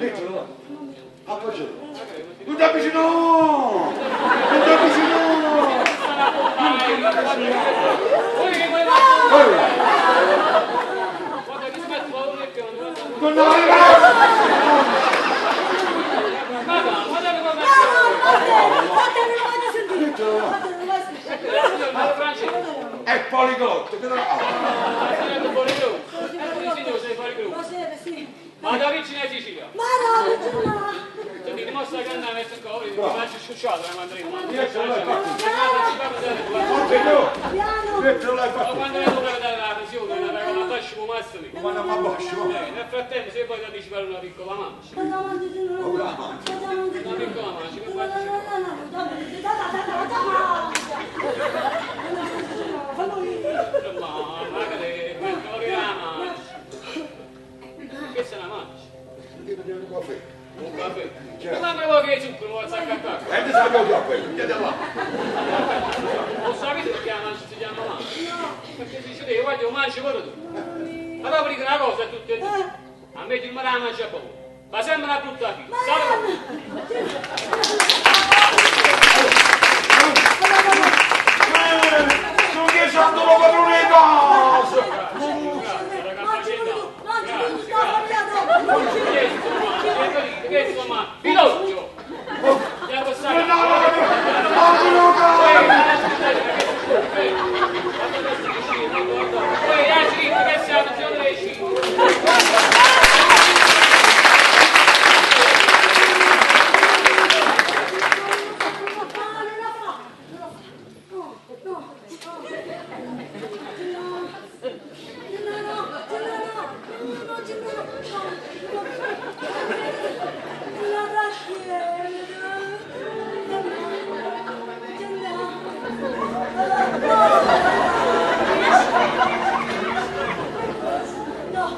Mettilo là. Appoggialo. Non ti avvicino! Non ti avvicino! Non è poliglotto, che non ha? Ma da vicino a Sicilia? Ma no, vicino! Ti dimostra che andava a mettere il collo, ti faccio sciucciato, la manderemo. Mettilo là, Quando è toccato dalla pensione, la raga la fascio come massimi. ma non mi abbascio. Nel frattempo, se poi ti anticipare una piccola mancia. Una piccola mancia, che faccio? Ma magari, quello che la mancia. Che se la mancia? Un caffè. Un caffè. Ma non che zucchero, non vuoi saccattare. E ti sapevo il caffè, vedi là. Non sapete perché la mancia si chiama mancia? Perché si dice, guarda, io mangio pure tu. Allora vi dico una cosa a tutti e due. A me ti la mangia poco. Ma sembra una brutta figlia. Non che santo lo padrone di casa! Che insomma, Pinocchio! Andiamo a stare. Poi altri che siamo zone dei No!